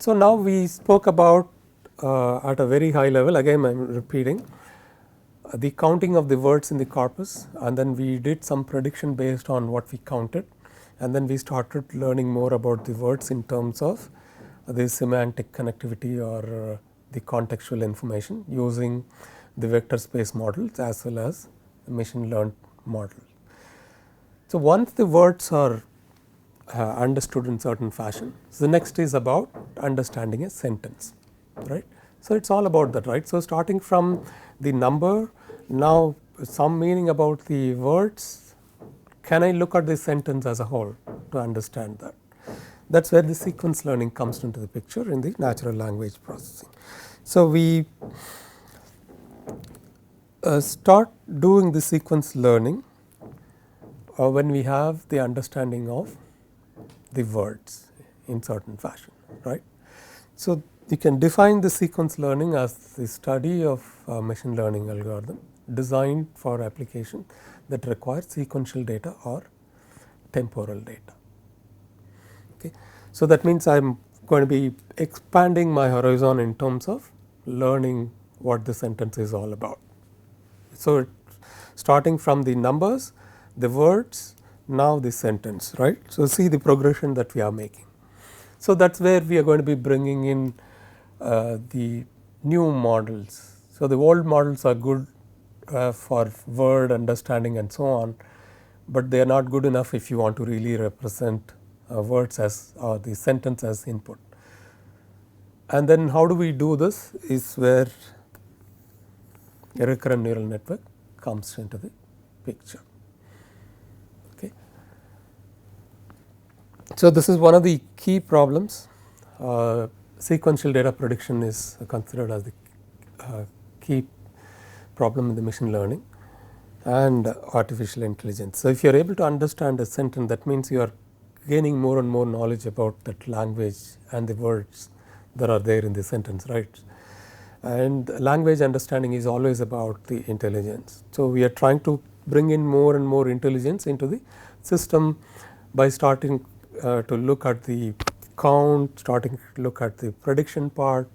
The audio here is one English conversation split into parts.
So, now we spoke about at a very high level, again I am repeating, the counting of the words in the corpus, and then we did some prediction based on what we counted, and then we started learning more about the words in terms of the semantic connectivity or the contextual information using the vector space models as well as the machine learned model. So, once the words are understood in certain fashion, so the next is about understanding a sentence, right. So, it is all about that, right. So, starting from the number, now some meaning about the words, can I look at the sentence as a whole to understand that? That is where the sequence learning comes into the picture in the natural language processing. So, we start doing the sequence learning when we have the understanding of the words in certain fashion, right. So, you can define the sequence learning as the study of machine learning algorithm designed for application that requires sequential data or temporal data. Okay. So, that means I am going to be expanding my horizon in terms of learning what the sentence is all about. So, starting from the numbers, the words, now the sentence, right. So, see the progression that we are making. So, that is where we are going to be bringing in the new models. So, the old models are good for word understanding and so on, but they are not good enough if you want to really represent words as or the sentence as input. And then how do we do this is where a recurrent neural network comes into the picture. Okay. So, this is one of the key problems. Sequential data prediction is considered as the key problem in the machine learning and artificial intelligence. So, if you are able to understand a sentence, that means you are gaining more and more knowledge about that language and the words that are there in the sentence, right. And language understanding is always about the intelligence. So, we are trying to bring in more and more intelligence into the system by starting to look at the count, starting to look at the prediction part,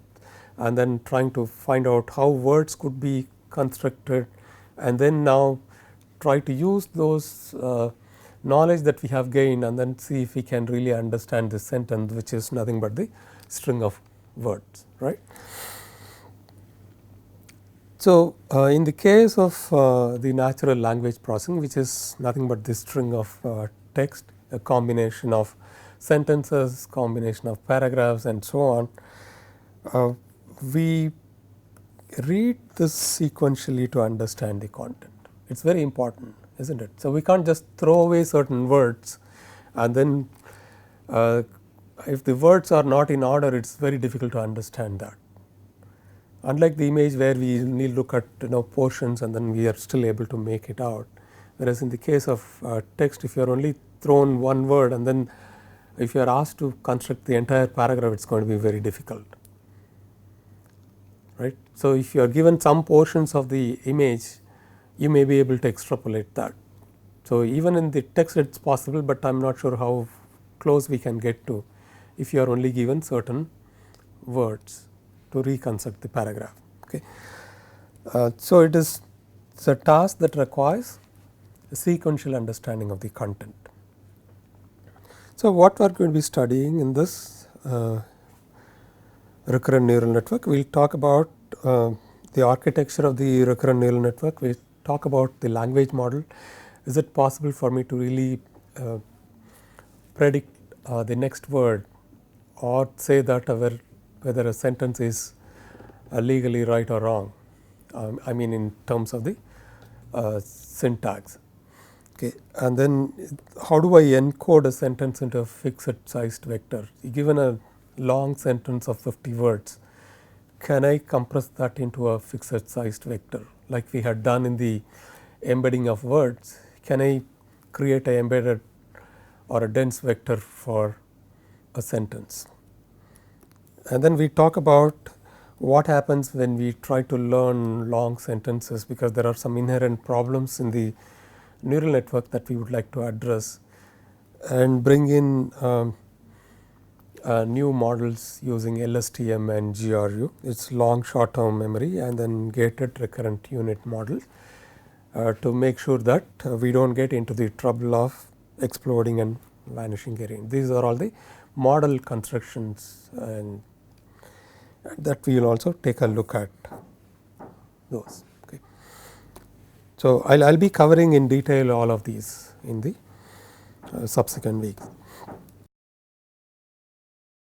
and then trying to find out how words could be constructed, and then now try to use those knowledge that we have gained and then see if we can really understand this sentence, which is nothing but the string of words, right. So, in the case of the natural language processing, which is nothing but this string of text, a combination of sentences, combination of paragraphs and so on, we read this sequentially to understand the content. It is very important, is not it? So, we can't just throw away certain words, and then if the words are not in order, it is very difficult to understand that. Unlike the image where we only look at portions and then we are still able to make it out, whereas in the case of text, if you are only thrown one word and then if you are asked to construct the entire paragraph, it is going to be very difficult, right. So, if you are given some portions of the image, you may be able to extrapolate that. So, even in the text it is possible, but I am not sure how close we can get to if you are only given certain words to reconstruct the paragraph. Okay. So, it is a task that requires a sequential understanding of the content. So, what we are going to be studying in this recurrent neural network, we will talk about the architecture of the recurrent neural network, we will talk about the language model. Is it possible for me to really predict the next word or say that whether a sentence is legally right or wrong, I mean in terms of the syntax. Okay. And then how do I encode a sentence into a fixed sized vector? Given a long sentence of 50 words, can I compress that into a fixed sized vector like we had done in the embedding of words? Can I create a embedded or a dense vector for a sentence? And then we talk about what happens when we try to learn long sentences, because there are some inherent problems in the neural network that we would like to address and bring in new models using LSTM and GRU. It is long short term memory and then gated recurrent unit model to make sure that we do not get into the trouble of exploding and vanishing array. These are all the model constructions and that we will also take a look at those. Okay. So, I will be covering in detail all of these in the subsequent weeks.